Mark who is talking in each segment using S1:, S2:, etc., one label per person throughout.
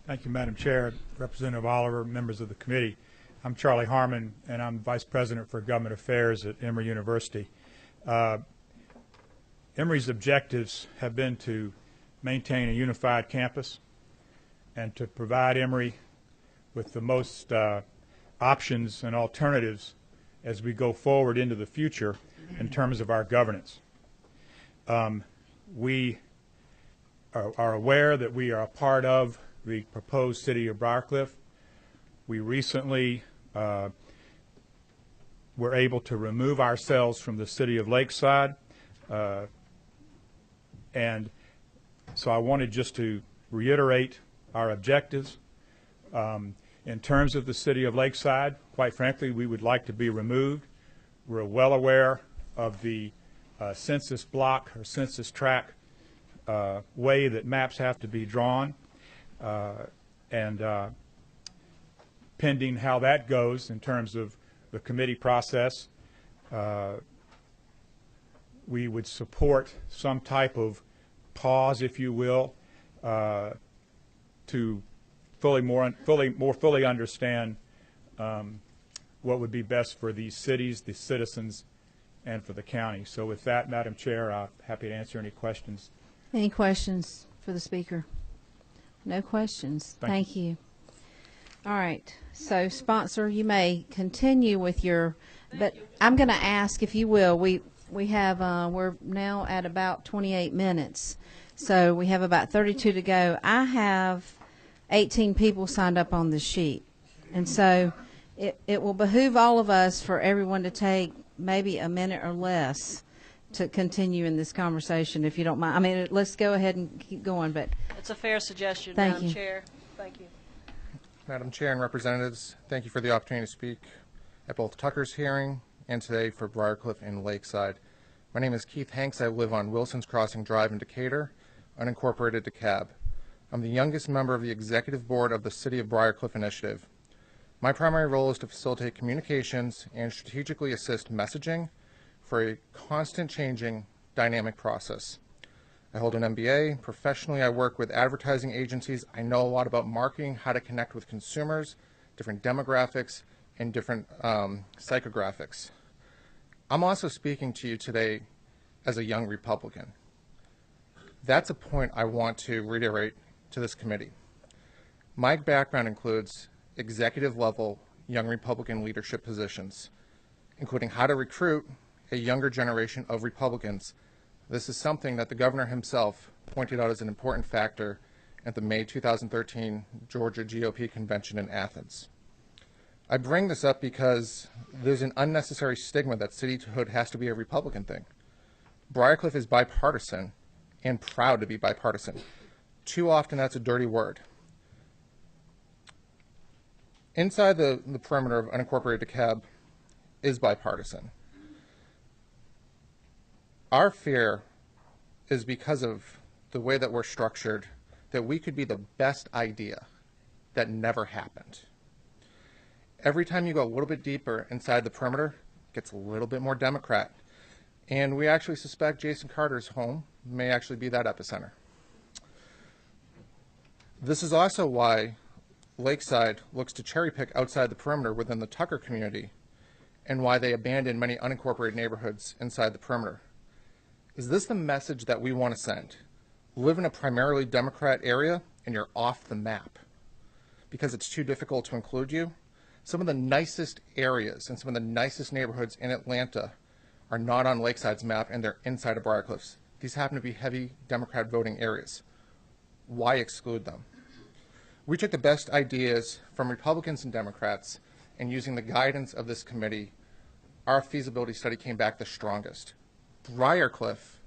S1: Thank you, Madam Chair, Representative Oliver, members of the committee. I'm Charlie Harmon, and I'm Vice President for Government Affairs at Emory University. Emory's objectives have been to maintain a unified campus and to provide Emory with the most options and alternatives as we go forward into the future in terms of our governance. We are aware that we are a part of the proposed city of Briarcliff. We recently were able to remove ourselves from the city of Lakeside, and so I wanted just to reiterate our objectives. In terms of the city of Lakeside, quite frankly, we would like to be removed. We're well aware of the census block or census tract way that maps have to be drawn, and pending how that goes in terms of the committee process, we would support some type of pause, if you will, to more fully understand what would be best for these cities, the citizens, and for the county. So with that, Madam Chair, I'm happy to answer any questions.
S2: Any questions for the speaker? No questions. Thank you. All right. So, sponsor, you may continue with your, but I'm going to ask, if you will, we have, we're now at about 28 minutes. So we have about 32 to go. I have 18 people signed up on this sheet. And so it will behoove all of us for everyone to take maybe a minute or less to continue in this conversation, if you don't mind. I mean, let's go ahead and keep going. But
S3: it's a fair suggestion,
S2: Madam
S3: Madam Chair. Thank you.
S4: Madam Chair and Representatives, thank you for the opportunity to speak at both Tucker's hearing and today for Briarcliff and Lakeside. My name is Keith Hanks. I live on Wilson's Crossing Drive in Decatur, unincorporated DeKalb. I'm the youngest member of the Executive Board of the City of Briarcliff Initiative. My primary role is to facilitate communications and strategically assist messaging for a constant changing dynamic process. I hold an MBA. Professionally, I work with advertising agencies. I know a lot about marketing, how to connect with consumers, different demographics, and different psychographics. I'm also speaking to you today as a young Republican. That's a point I want to reiterate to this committee. My background includes executive level young Republican leadership positions, including how to recruit a younger generation of Republicans. This is something that the governor himself pointed out as an important factor at the May 2013 Georgia GOP convention in Athens. I bring this up because there's an unnecessary stigma that cityhood has to be a Republican thing. Briarcliff is bipartisan and proud to be bipartisan. Too often that's a dirty word. Inside the perimeter of unincorporated DeKalb is bipartisan. Our fear is because of the way that we're structured, that we could be the best idea that never happened. Every time you go a little bit deeper inside the perimeter, it gets a little bit more Democrat. And we actually suspect Jason Carter's home may actually be that epicenter. This is also why Lakeside looks to cherry pick outside the perimeter within the Tucker community, and why they abandon many unincorporated neighborhoods inside the perimeter. Is this the message that we want to send? Live in a primarily Democrat area and you're off the map because it's too difficult to include you? Some of the nicest areas and some of the nicest neighborhoods in Atlanta are not on Lakeside's map, and they're inside of Briarcliff's. These happen to be heavy Democrat voting areas. Why exclude them? We took the best ideas from Republicans and Democrats, and using the guidance of this committee, our feasibility study came back the strongest. Briarcliff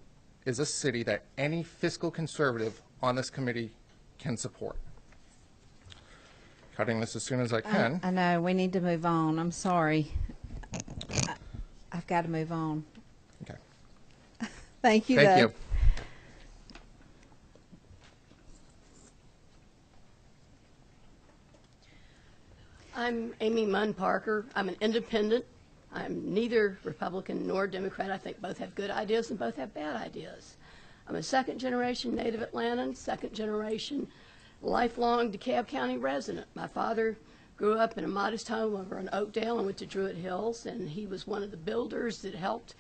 S4: is a city that any fiscal conservative on this committee can support. Cutting this as soon as I can.
S2: I know. We need to move on. I'm sorry. I've got to move on.
S4: Okay.
S2: Thank you,
S4: Thank
S2: though.
S4: you.
S5: I'm Amy Munn Parker. I'm an independent. I'm neither Republican nor Democrat. I think both have good ideas and both have bad ideas. I'm a second-generation native Atlantan, second-generation lifelong DeKalb County resident. My father grew up in a modest home over in Oakdale and went to Druid Hills, and he was one of the builders that helped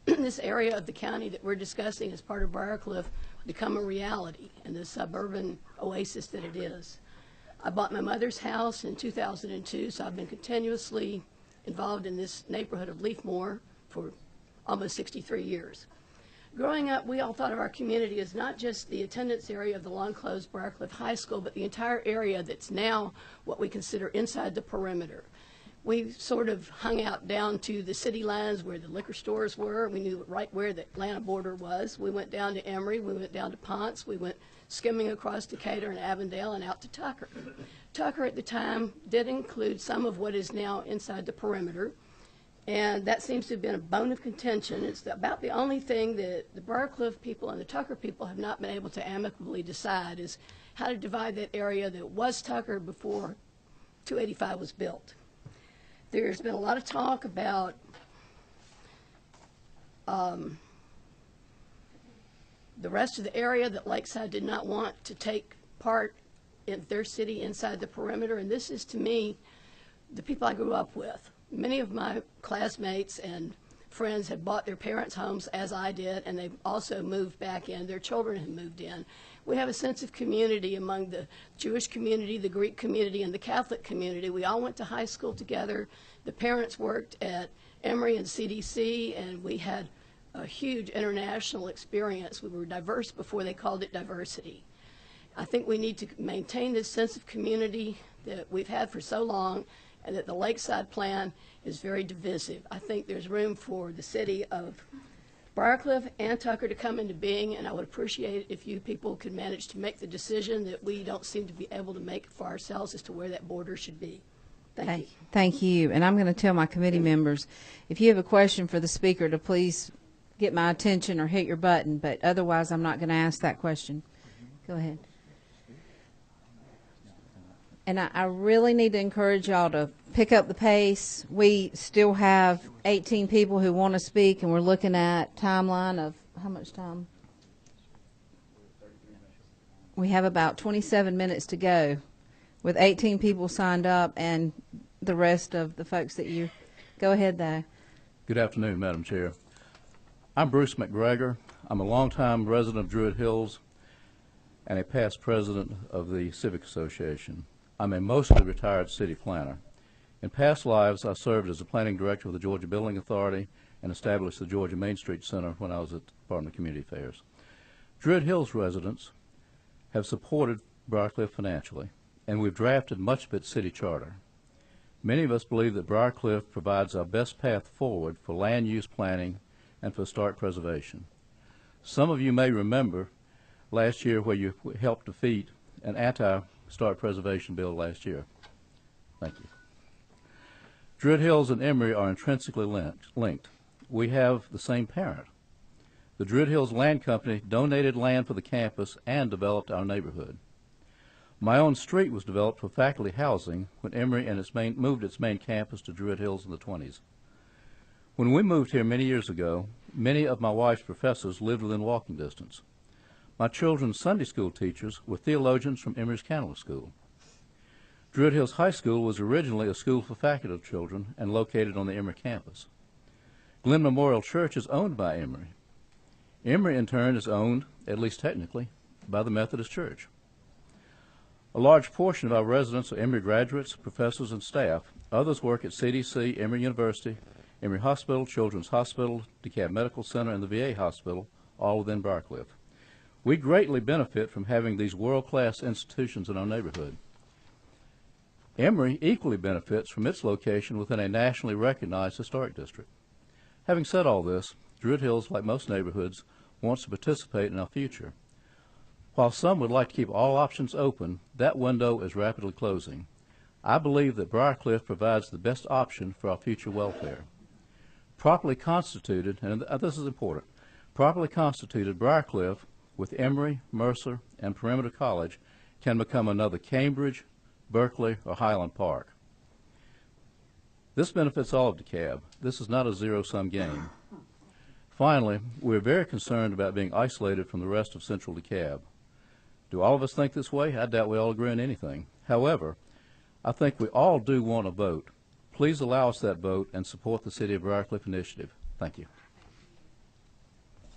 S5: this area of the county that we're discussing as part of Briarcliff become a reality and the suburban oasis that it is. I bought my mother's house in 2002, so I've been continuously involved in this neighborhood of Leafmore for almost 63 years. Growing up, we all thought of our community as not just the attendance area of the long-closed Briarcliff High School, but the entire area that's now what we consider inside the perimeter. We sort of hung out down to the city lines where the liquor stores were. We knew right where the Atlanta border was. We went down to Emory. We went down to Ponce. We went skimming across Decatur and Avondale and out to Tucker. Tucker at the time did include some of what is now inside the perimeter, and that seems to have been a bone of contention. It's about the only thing that the Briarcliff people and the Tucker people have not been able to amicably decide is how to divide that area that was Tucker before 285 was built. There's been a lot of talk about the rest of the area that Lakeside did not want to take part in their city inside the perimeter, and this is, to me, the people I grew up with. Many of my classmates and friends had bought their parents' homes, as I did, and they've also moved back in. Their children have moved in. We have a sense of community among the Jewish community, the Greek community, and the Catholic community. We all went to high school together. The parents worked at Emory and CDC, and we had a huge international experience. We were diverse before they called it diversity. I think we need to maintain this sense of community that we've had for so long, and that the Lakeside plan is very divisive. I think there's room for the city of Briarcliff and Tucker to come into being, and I would appreciate it if you people could manage to make the decision that we don't seem to be able to make for ourselves as to where that border should be. Thank you.
S2: Thank you. And I'm going to tell my committee members, if you have a question for the speaker, to please get my attention or hit your button, but otherwise I'm not going to ask that question. Go ahead. And I really need to encourage y'all to pick up the pace. We still have 18 people who want to speak, and we're looking at timeline of how much time? We have about 27 minutes to go with 18 people signed up and the rest of the folks that you go ahead though.
S6: Good afternoon, Madam Chair. I'm Bruce McGregor. I'm a longtime resident of Druid Hills and a past president of the Civic Association. I'm a mostly retired city planner. In past lives, I served as the planning director of the Georgia Building Authority and established the Georgia Main Street Center when I was at the Department of Community Affairs. Druid Hills residents have supported Briarcliff financially, and we've drafted much of its city charter. Many of us believe that Briarcliff provides our best path forward for land use planning and for historic preservation. Some of you may remember last year where you helped defeat an anti-historic preservation bill last year. Thank you. Druid Hills and Emory are intrinsically linked. We have the same parent. The Druid Hills Land Company donated land for the campus and developed our neighborhood. My own street was developed for faculty housing when Emory and moved its main campus to Druid Hills in the 1920s. When we moved here many years ago, many of my wife's professors lived within walking distance. My children's Sunday school teachers were theologians from Emory's Catholic School. Druid Hills High School was originally a school for faculty children and located on the Emory campus. Glen Memorial Church is owned by Emory. Emory, in turn, is owned, at least technically, by the Methodist Church. A large portion of our residents are Emory graduates, professors, and staff. Others work at CDC, Emory University, Emory Hospital, Children's Hospital, DeKalb Medical Center, and the VA Hospital, all within Briarcliff. We greatly benefit from having these world-class institutions in our neighborhood. Emory equally benefits from its location within a nationally recognized historic district. Having said all this, Druid Hills, like most neighborhoods, wants to participate in our future. While some would like to keep all options open, that window is rapidly closing. I believe that Briarcliff provides the best option for our future welfare. Properly constituted, and this is important, properly constituted Briarcliff with Emory, Mercer, and Perimeter College can become another Cambridge, Berkeley, or Highland Park. This benefits all of DeKalb. This is not a zero-sum game. Finally, we're very concerned about being isolated from the rest of central DeKalb. Do all of us think this way? I doubt we all agree on anything. However, I think we all do want a vote. Please allow us that vote and support the City of Briarcliff initiative. Thank you.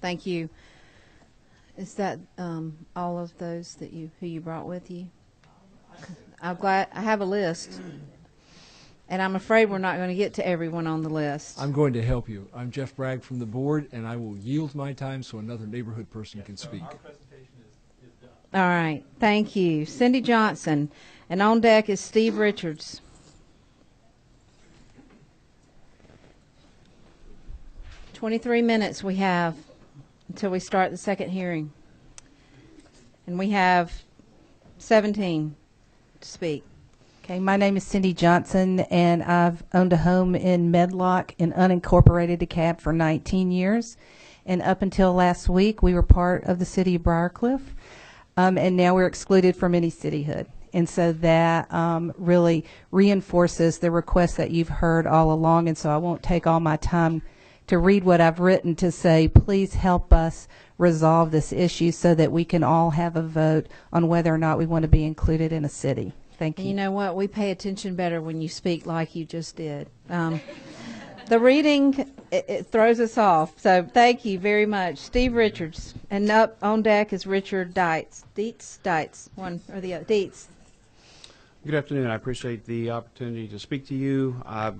S2: Thank you. Is that all of those that who you brought with you? I'm glad I have a list, and I'm afraid we're not going to get to everyone on the list.
S7: I'm going to help you. I'm Jeff Bragg from the board, and I will yield my time so another neighborhood person can speak.
S1: Our presentation is done.
S2: All right. Thank you. Cindy Johnson. And on deck is Steve Richards. "23 minutes we have until we start the second hearing. And we have 17 to speak.
S8: Okay, my name is Cindy Johnson, and I've owned a home in Medlock in unincorporated DeKalb for 19 years. And up until last week, we were part of the city of Briarcliff, and now we're excluded from any cityhood. And so that really reinforces the request that you've heard all along, and so I won't take all my time to read what I've written to say, please help us resolve this issue so that we can all have a vote on whether or not we want to be included in a city. Thank you.
S2: And you know what? We pay attention better when you speak like you just did. The reading, it throws us off. So thank you very much. Steve Richards. And up on deck is Richard Dietz. Dietz, one or the other. Dietz.
S9: Good afternoon. I appreciate the opportunity to speak to you. I've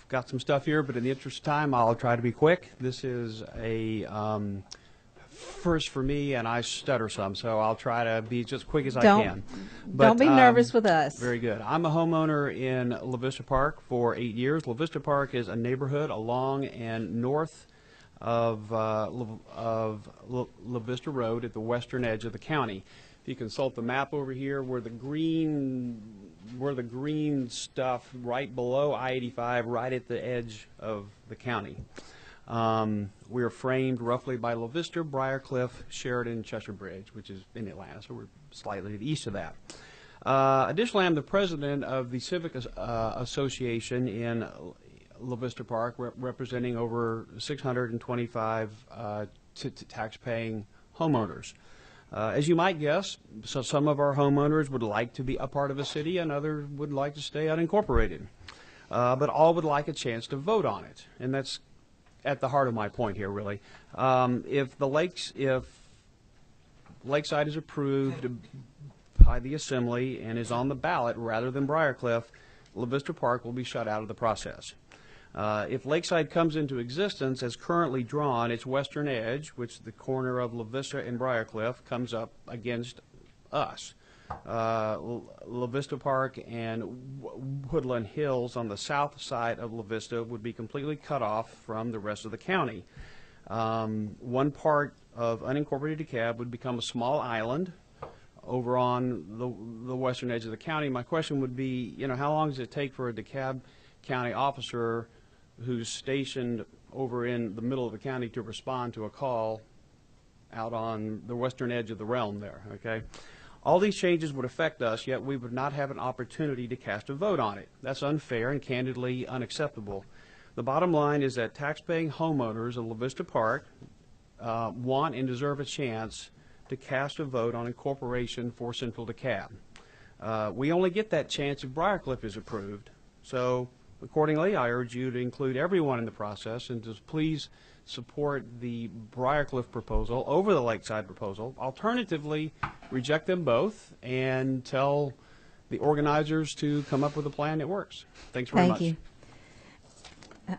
S9: got some stuff here, but in the interest of time, I'll try to be quick. This is a first for me, and I stutter some, so I'll try to be just quick as I can. But,
S2: don't be nervous with us.
S9: Very good. I'm a homeowner in La Vista Park for 8 years. La Vista Park is a neighborhood along and north of La Vista Road at the western edge of the county. If you consult the map over here, where the green stuff right below I-85, right at the edge of the county. We are framed roughly by La Vista, Briarcliff, Sheridan, Cheshire Bridge, which is in Atlanta, so we're slightly to the east of that. Additionally, I'm the president of the Civic Association in La Vista Park, representing over 625 tax-paying homeowners. As you might guess, so some of our homeowners would like to be a part of a city, and others would like to stay unincorporated. But all would like a chance to vote on it, and that's at the heart of my point here, really. If Lakeside is approved by the Assembly and is on the ballot rather than Briarcliff, La Vista Park will be shut out of the process. If Lakeside comes into existence as currently drawn, its western edge, which is the corner of La Vista and Briarcliff, comes up against us. La Vista Park and Woodland Hills on the south side of La Vista would be completely cut off from the rest of the county. One part of unincorporated DeKalb would become a small island over on the western edge of the county. My question would be, how long does it take for a DeKalb County officer who's stationed over in the middle of the county to respond to a call out on the western edge of the realm there, okay? All these changes would affect us, yet we would not have an opportunity to cast a vote on it. That's unfair and candidly unacceptable. The bottom line is that tax-paying homeowners of La Vista Park want and deserve a chance to cast a vote on incorporation for Central DeKalb. We only get that chance if Briarcliff is approved. So accordingly, I urge you to include everyone in the process and to please support the Briarcliff proposal over the Lakeside proposal. Alternatively, reject them both and tell the organizers to come up with a plan that works. Thanks very much.
S2: Thank you.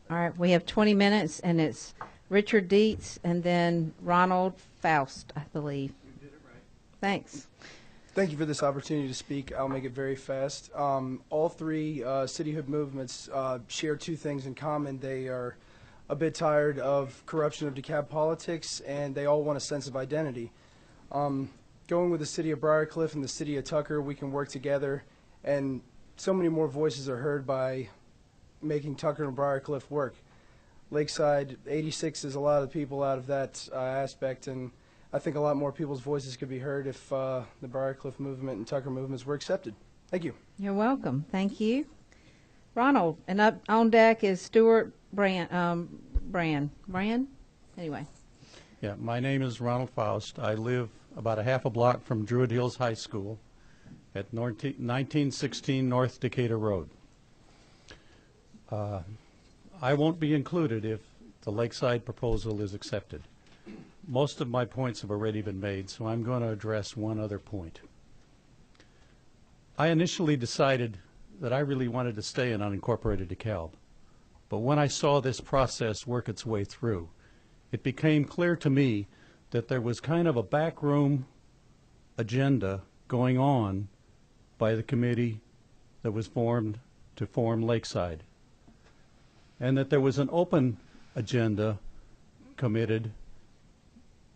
S2: All right, we have 20 minutes, and it's Richard Dietz and then Ronald Faust, I believe. You did it right. Thanks.
S10: Thank you for this opportunity to speak. I'll make it very fast. All three cityhood movements share two things in common. They are a bit tired of corruption of DeKalb politics, and they all want a sense of identity. Going with the city of Briarcliff and the city of Tucker, we can work together, and so many more voices are heard by making Tucker and Briarcliff work. Lakeside, 86 is a lot of people out of that aspect, and I think a lot more people's voices could be heard if the Briarcliff movement and Tucker movements were accepted. Thank you.
S2: You're welcome. Thank you. Ronald, and up on deck is Stuart Brand? Anyway.
S11: Yeah, my name is Ronald Faust. I live about a half a block from Druid Hills High School at 1916 North Decatur Road. I won't be included if the Lakeside proposal is accepted. Most of my points have already been made, so I'm going to address one other point. I initially decided that I really wanted to stay in unincorporated DeKalb, but when I saw this process work its way through, it became clear to me that there was kind of a backroom agenda going on by the committee that was formed to form Lakeside, and that there was an open agenda committed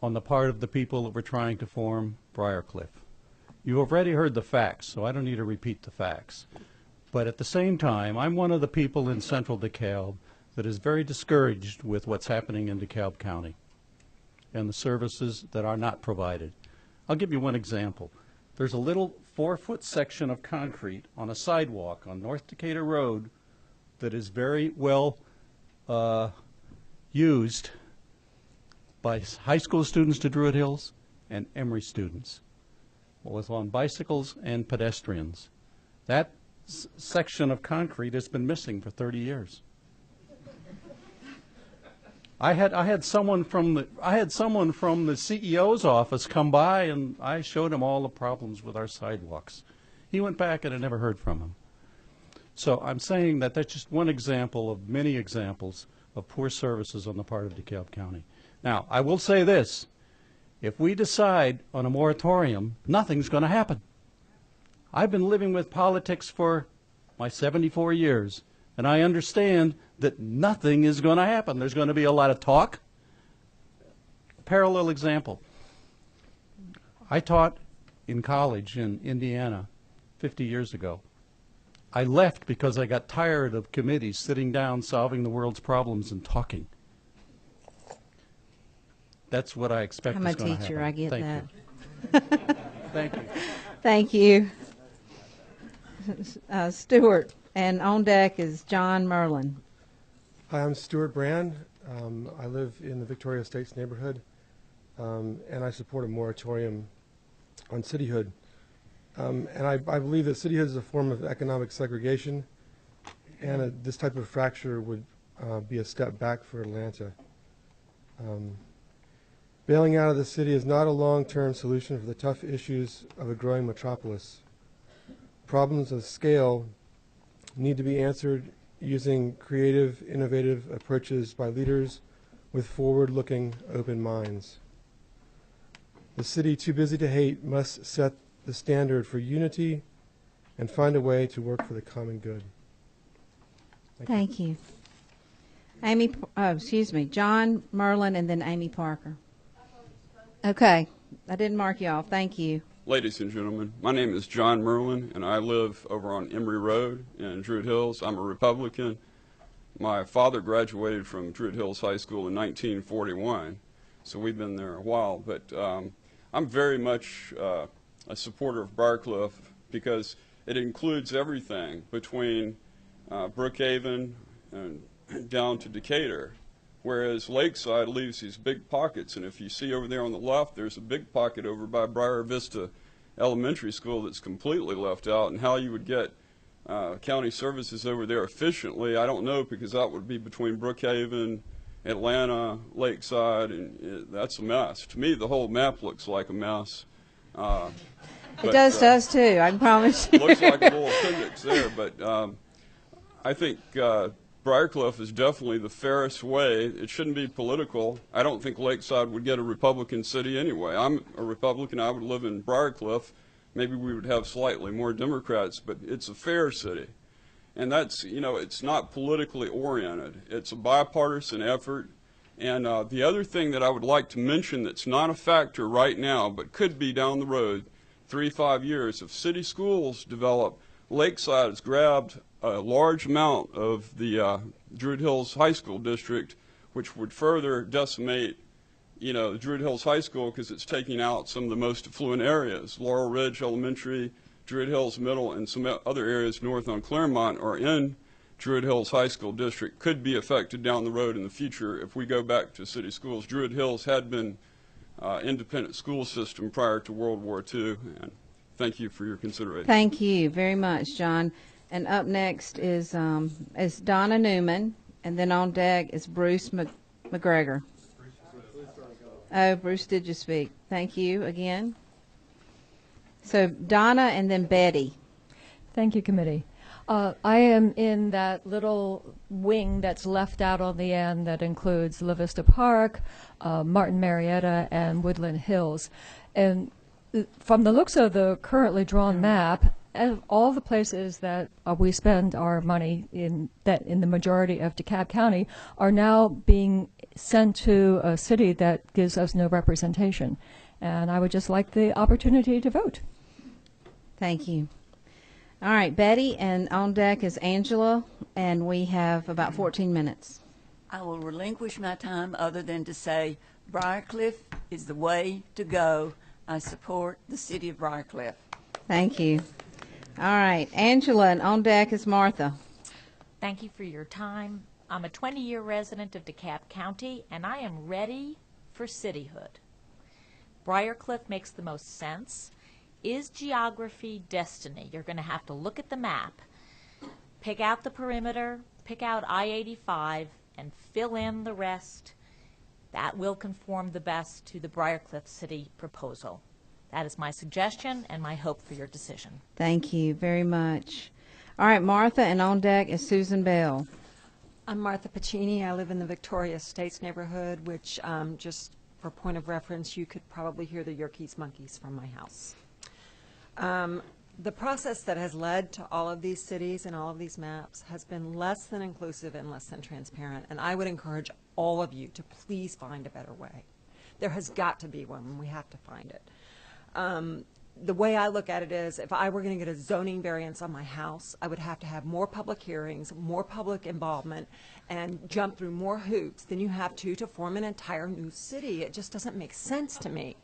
S11: on the part of the people that were trying to form Briarcliff. You have already heard the facts, so I don't need to repeat the facts. But at the same time, I'm one of the people in central DeKalb that is very discouraged with what's happening in DeKalb County and the services that are not provided. I'll give you one example. There's a little 4-foot section of concrete on a sidewalk on North Decatur Road that is very well used by high school students to Druid Hills and Emory students, both on bicycles and pedestrians. That section of concrete has been missing for 30 years. I had someone from the CEO's office come by, and I showed him all the problems with our sidewalks. He went back, and I never heard from him. So I'm saying that that's just one example of many examples of poor services on the part of DeKalb County. Now, I will say this. If we decide on a moratorium, nothing's going to happen. I've been living with politics for my 74 years, and I understand that nothing is going to happen. There's going to be a lot of talk. Parallel example. I taught in college in Indiana 50 years ago. I left because I got tired of committees sitting down, solving the world's problems, and talking. That's what I expect is going to happen.
S2: I'm a teacher. I get
S11: Thank
S2: that.
S11: You. Thank you.
S2: Thank you. Stuart, and on deck is John Merlin.
S12: Hi, I'm Stuart Brand. I live in the Victoria Estates neighborhood, and I support a moratorium on cityhood. And I believe that cityhood is a form of economic segregation, and this type of fracture would be a step back for Atlanta. Bailing out of the city is not a long-term solution for the tough issues of a growing metropolis. Problems of scale need to be answered using creative, innovative approaches by leaders with forward-looking, open minds. The city too busy to hate must set the standard for unity and find a way to work for the common good.
S2: Thank you. John Merlin and then Amy Parker. Okay. I didn't mark you off. Thank you.
S13: Ladies and gentlemen, my name is John Merlin, and I live over on Emory Road in Druid Hills. I'm a Republican. My father graduated from Druid Hills High School in 1941, so we've been there a while. But I'm very much a supporter of Briarcliff because it includes everything between Brookhaven and down to Decatur, whereas Lakeside leaves these big pockets. And if you see over there on the left, there's a big pocket over by Briar Vista Elementary School that's completely left out. And how you would get county services over there efficiently, I don't know, because that would be between Brookhaven, Atlanta, Lakeside, and that's a mess. To me, the whole map looks like a mess.
S2: It does to us too, I can promise you.
S13: Looks like a little appendix there, but I think Briarcliff is definitely the fairest way. It shouldn't be political. I don't think Lakeside would get a Republican city anyway. I'm a Republican. I would live in Briarcliff. Maybe we would have slightly more Democrats, but it's a fair city. And that's, it's not politically oriented. It's a bipartisan effort. And the other thing that I would like to mention that's not a factor right now, but could be down the road, 3-5 years, if city schools develop, Lakeside has grabbed a large amount of the Druid Hills High School district, which would further decimate, the Druid Hills High School because it's taking out some of the most affluent areas. Laurel Ridge Elementary, Druid Hills Middle, and some other areas north on Claremont are in Druid Hills High School district, could be affected down the road in the future if we go back to city schools. Druid Hills had been independent school system prior to World War II. And thank you for your consideration.
S2: Thank you very much, John. And up next is Donna Newman, and then on deck is Bruce McGregor. Oh, Bruce did just speak. Thank you again. So Donna and then Betty.
S14: Thank you, committee. I am in that little wing that's left out on the end that includes La Vista Park, Martin Marietta, and Woodland Hills. And from the looks of the currently drawn map, all the places that we spend our money in the majority of DeKalb County are now being sent to a city that gives us no representation. And I would just like the opportunity to vote.
S2: Thank you. All right, Betty, and on deck is Angela, and we have about 14 minutes.
S15: I will relinquish my time other than to say Briarcliff is the way to go. I support the city of Briarcliff.
S2: Thank you. All right, Angela, and on deck is Martha.
S16: Thank you for your time. I'm a 20-year resident of DeKalb County, and I am ready for cityhood. Briarcliff makes the most sense. Is geography destiny? You're going to have to look at the map, pick out the perimeter, pick out I-85, and fill in the rest. That will conform the best to the Briarcliff City proposal. That is my suggestion and my hope for your decision.
S2: Thank you very much. All right, Martha, and on deck is Susan Bell.
S17: I'm Martha Pacini. I live in the Victoria Estates neighborhood, which just for point of reference, you could probably hear the Yerkes monkeys from my house. The process that has led to all of these cities and all of these maps has been less than inclusive and less than transparent, and I would encourage all of you to please find a better way. There has got to be one, and we have to find it. The way I look at it is, if I were going to get a zoning variance on my house, I would have to have more public hearings, more public involvement, and jump through more hoops than you have to form an entire new city. It just doesn't make sense to me.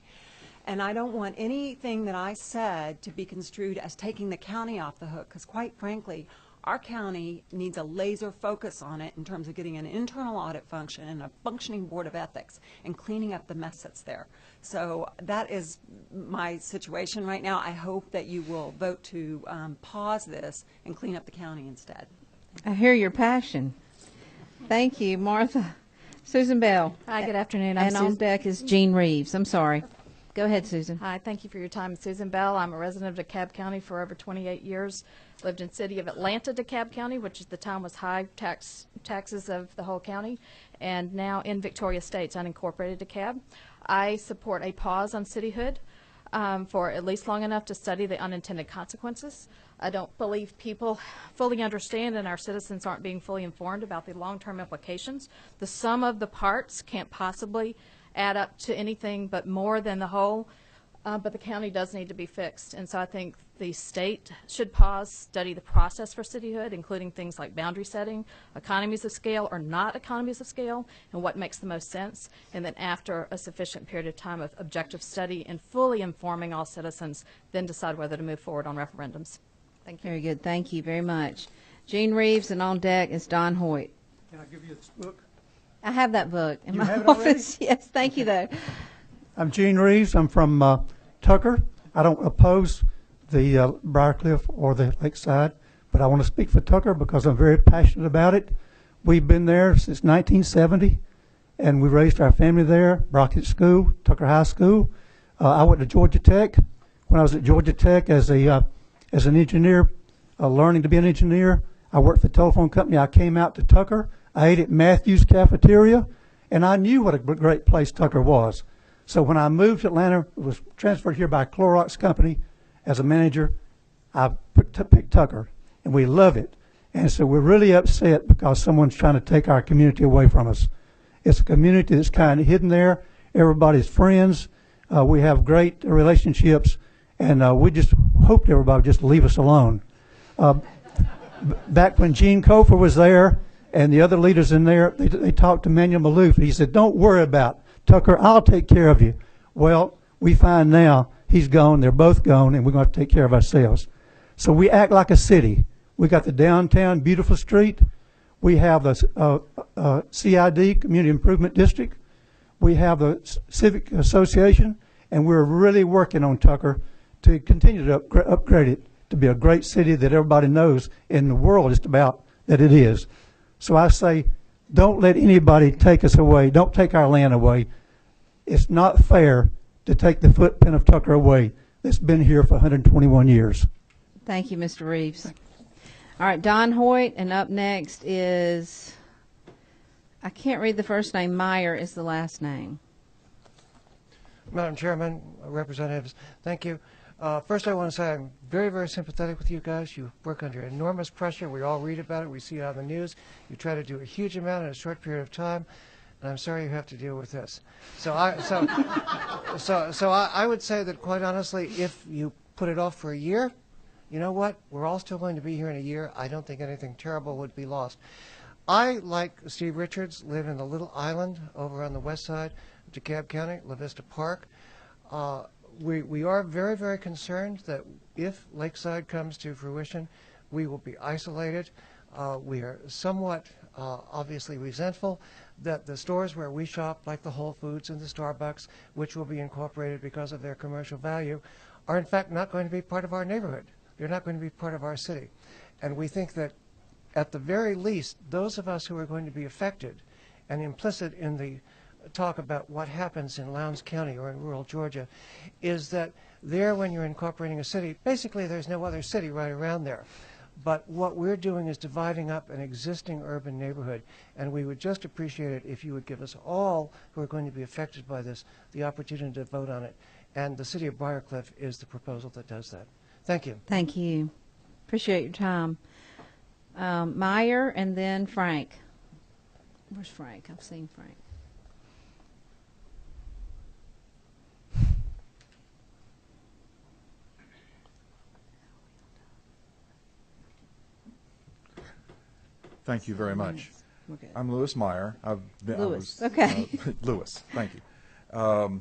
S17: And I don't want anything that I said to be construed as taking the county off the hook, because quite frankly, our county needs a laser focus on it in terms of getting an internal audit function and a functioning board of ethics and cleaning up the mess that's there. So that is my situation right now. I hope that you will vote to pause this and clean up the county instead.
S2: I hear your passion. Thank you, Martha. Susan Bell.
S18: Hi, good afternoon. I'm
S2: And on deck is Jean Reeves. I'm sorry. Go ahead, Susan.
S18: Hi, thank you for your time. Susan Bell. I'm a resident of DeKalb County for over 28 years. Lived in city of Atlanta, DeKalb County, which at the time was high taxes of the whole county, and now in Victoria Estates, unincorporated DeKalb. I support a pause on cityhood for at least long enough to study the unintended consequences. I don't believe people fully understand, and our citizens aren't being fully informed about the long-term implications. The sum of the parts can't possibly add up to anything but more than the whole, but the county does need to be fixed. And so I think the state should pause, study the process for cityhood, including things like boundary setting, economies of scale or not economies of scale, and what makes the most sense. And then after a sufficient period of time of objective study and fully informing all citizens, then decide whether to move forward on referendums. Thank you.
S2: Very good. Thank you very much. Jean Reeves, and on deck is Don Hoyt.
S19: Can I give you this book?
S2: I have that book in
S19: You
S2: my
S19: have it already?
S2: office. Yes, thank you, though.
S19: I'm Gene Reeves. I'm from Tucker. I don't oppose the Briarcliff or the Lakeside, but I want to speak for Tucker because I'm very passionate about it. We've been there since 1970, and we raised our family there, Brockett School, Tucker High School. I went to Georgia Tech. When I was at Georgia Tech as an engineer, learning to be an engineer, I worked for the telephone company. I came out to Tucker. I ate at Matthews Cafeteria, and I knew what a great place Tucker was. So when I moved to Atlanta, was transferred here by a Clorox company as a manager, I picked Tucker, and we love it. And so we're really upset because someone's trying to take our community away from us. It's a community that's kind of hidden there. Everybody's friends. We have great relationships, and we just hoped everybody would just leave us alone. Back when Gene Cofer was there, and the other leaders in there, they talked to Manuel Maloof. He said, "Don't worry about Tucker, I'll take care of you." Well, we find now he's gone, they're both gone, and we're going to take care of ourselves. So we act like a city. We got the downtown beautiful street. We have the CID, Community Improvement District. We have the Civic Association, and we're really working on Tucker to continue to upgrade it to be a great city that everybody knows in the world just about that it is. So I say, don't let anybody take us away. Don't take our land away. It's not fair to take the footprint of Tucker away that's been here for 121 years.
S2: Thank you, Mr. Reeves. All right, Don Hoyt, and up next is, I can't read the first name, Meyer is the last name.
S20: Madam Chairman, representatives, thank you. First, I want to say I'm very, very sympathetic with you guys. You work under enormous pressure. We all read about it. We see it on the news. You try to do a huge amount in a short period of time, and I'm sorry you have to deal with this. So I would say that, quite honestly, if you put it off for a year, you know what? We're all still going to be here in a year. I don't think anything terrible would be lost. I, like Steve Richards, live in a little island over on the west side of DeKalb County, La Vista Park. We are very, very concerned that if Lakeside comes to fruition, we will be isolated. We are somewhat obviously resentful that the stores where we shop, like the Whole Foods and the Starbucks, which will be incorporated because of their commercial value, are in fact not going to be part of our neighborhood. They're not going to be part of our city. And we think that at the very least, those of us who are going to be affected, and implicit in the talk about what happens in Lowndes County or in rural Georgia, is that there, when you're incorporating a city, basically there's no other city right around there. But what we're doing is dividing up an existing urban neighborhood, and we would just appreciate it if you would give us all who are going to be affected by this the opportunity to vote on it. And the city of Briarcliff is the proposal that does that. Thank you.
S2: Thank you. Appreciate your time. Meyer and then Frank. Where's Frank? I've seen Frank.
S21: Thank you very much. I'm Lewis Meyer.
S2: Lewis. Okay.
S21: Lewis. Thank you.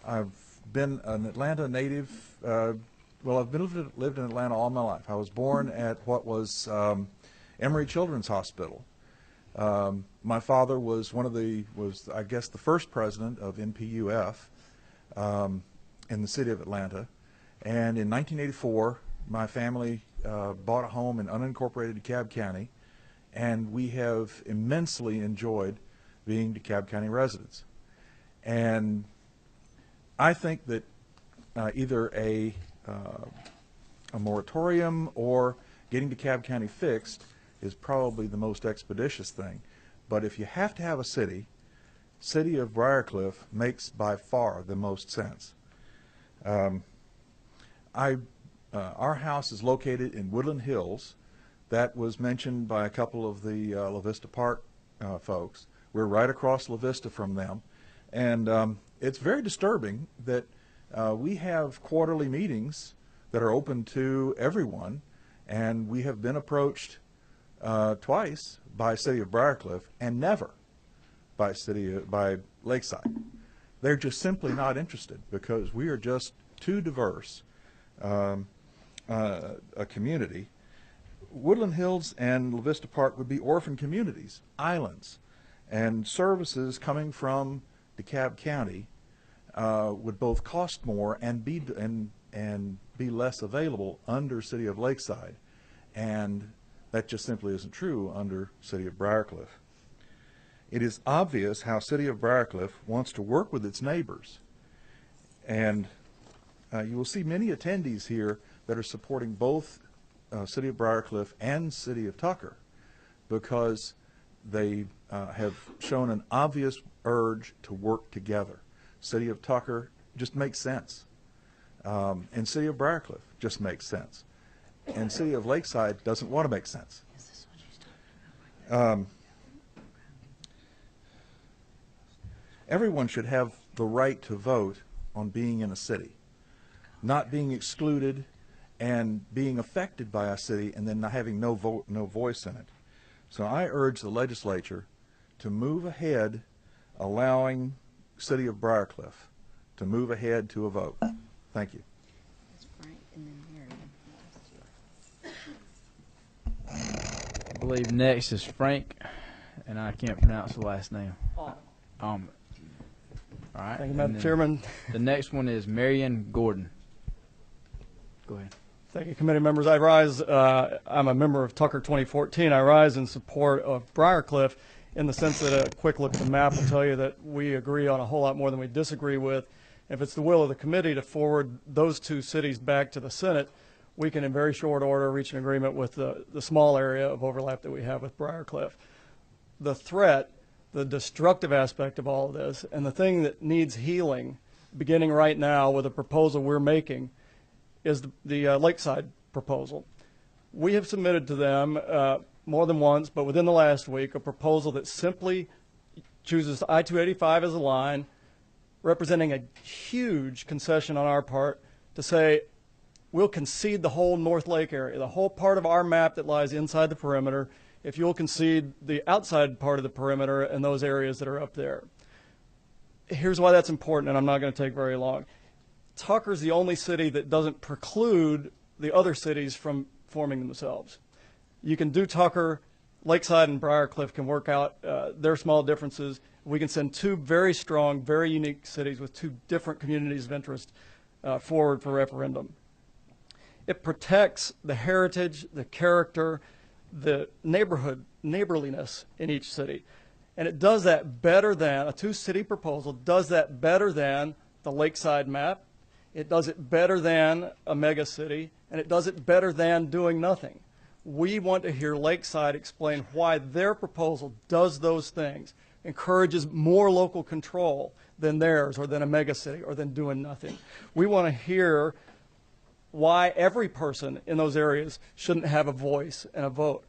S21: I've been an Atlanta native. Well, I've lived in Atlanta all my life. I was born at what was Emory Children's Hospital. My father was I guess the first president of NPUF in the city of Atlanta. And in 1984, my family bought a home in unincorporated DeKalb County, and we have immensely enjoyed being DeKalb County residents. And I think that either a moratorium or getting DeKalb County fixed is probably the most expeditious thing. But if you have to have a city of Briarcliff makes by far the most sense. Our house is located in Woodland Hills. That was mentioned by a couple of the La Vista Park folks. We're right across La Vista from them. And it's very disturbing that we have quarterly meetings that are open to everyone, and we have been approached twice by City of Briarcliff and never by Lakeside. They're just simply not interested because we are just too diverse a community. Woodland Hills and La Vista Park would be orphan communities, islands, and services coming from DeKalb County would both cost more and be less available under City of Lakeside, and that just simply isn't true under City of Briarcliff. It is obvious how City of Briarcliff wants to work with its neighbors, and you will see many attendees here that are supporting both City of Briarcliff and City of Tucker because they have shown an obvious urge to work together. City of Tucker just makes sense. And City of Briarcliff just makes sense. And City of Lakeside doesn't want to make sense. Everyone should have the right to vote on being in a city, not being excluded and being affected by a city and then not having no voice in it. So I urge the legislature to move ahead, allowing City of Briarcliff to move ahead to a vote. Thank you.
S22: I believe next is Frank, and I can't pronounce the last name.
S3: All right.
S22: Thank you,
S3: and
S22: Madam
S3: then
S22: Chairman.
S3: The next one is Marion Gordon. Go ahead.
S22: Thank you, committee members. I rise, I'm a member of Tucker 2014. I rise in support of Briarcliff in the sense that a quick look at the map will tell you that we agree on a whole lot more than we disagree with. If it's the will of the committee to forward those two cities back to the Senate, we can in very short order reach an agreement with the small area of overlap that we have with Briarcliff. The threat, the destructive aspect of all of this, and the thing that needs healing, beginning right now with a proposal we're making, is the Lakeside proposal. We have submitted to them more than once, but within the last week, a proposal that simply chooses I-285 as a line, representing a huge concession on our part to say we'll concede the whole North Lake area, the whole part of our map that lies inside the perimeter, if you'll concede the outside part of the perimeter and those areas that are up there. Here's why that's important, and I'm not going to take very long. Tucker's the only city that doesn't preclude the other cities from forming themselves. You can do Tucker, Lakeside and Briarcliff can work out their small differences. We can send two very strong, very unique cities with two different communities of interest forward for referendum. It protects the heritage, the character, the neighborliness in each city. And it does that better than, a two-city proposal does that better than the Lakeside map. It does it better than a mega city, and it does it better than doing nothing. We want to hear Lakeside explain why their proposal does those things, encourages more local control than theirs or than a mega city or than doing nothing. We want to hear why every person in those areas shouldn't have a voice and a vote.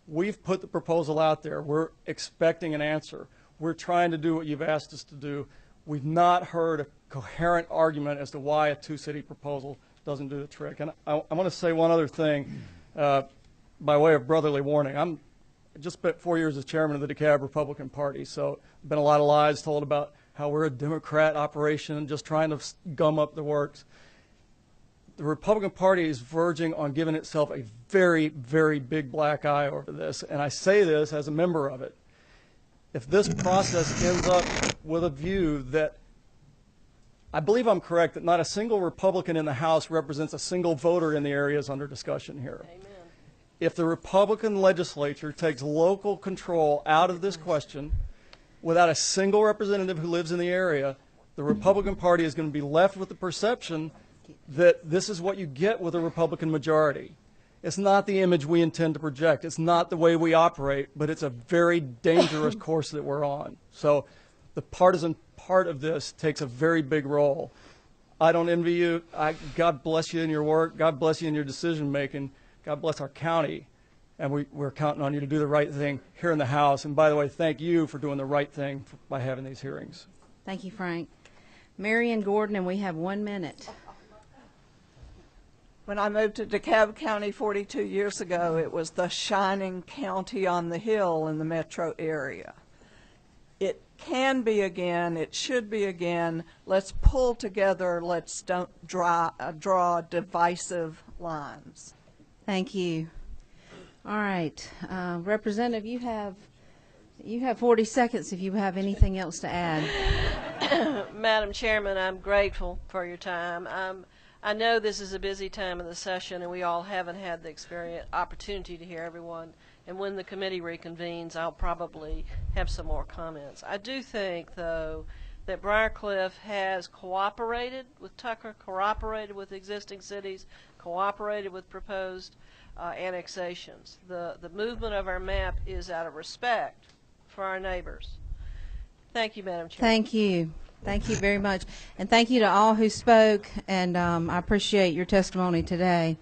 S22: We've put the proposal out there. We're expecting an answer. We're trying to do what you've asked us to do. We've not heard a coherent argument as to why a two-city proposal doesn't do the trick. And I want to say one other thing by way of brotherly warning. I just spent 4 years as chairman of the DeKalb Republican Party, so been a lot of lies told about how we're a Democrat operation just trying to gum up the works. The Republican Party is verging on giving itself a very, very big black eye over this, and I say this as a member of it. If this process ends up with a view that, I believe I'm correct, that not a single Republican in the House represents a single voter in the areas under discussion here. Amen. If the Republican legislature takes local control out of this question without a single representative who lives in the area, the Republican Party is going to be left with the perception that this is what you get with a Republican majority. It's not the image we intend to project. It's not the way we operate, but it's a very dangerous course that we're on. So the partisan part of this takes a very big role. I don't envy you. God bless you in your work. God bless you in your decision making. God bless our county. And we're counting on you to do the right thing here in the House. And by the way, thank you for doing the right thing by having these hearings.
S2: Thank you, Frank. Marion Gordon, and we have 1 minute.
S23: When I moved to DeKalb County 42 years ago, it was the shining county on the hill in the metro area. It can be again. It should be again. Let's pull together. Let's don't draw divisive lines.
S2: Thank you. All right, Representative, you have 40 seconds if you have anything else to add.
S24: Madam Chairman, I'm grateful for your time. I know this is a busy time of the session, and we all haven't had the opportunity to hear everyone. And when the committee reconvenes, I'll probably have some more comments. I do think, though, that Briarcliff has cooperated with Tucker, cooperated with existing cities, cooperated with proposed annexations. The movement of our map is out of respect for our neighbors. Thank you, Madam Chair.
S2: Thank you. Thank you very much. And thank you to all who spoke, and I appreciate your testimony today.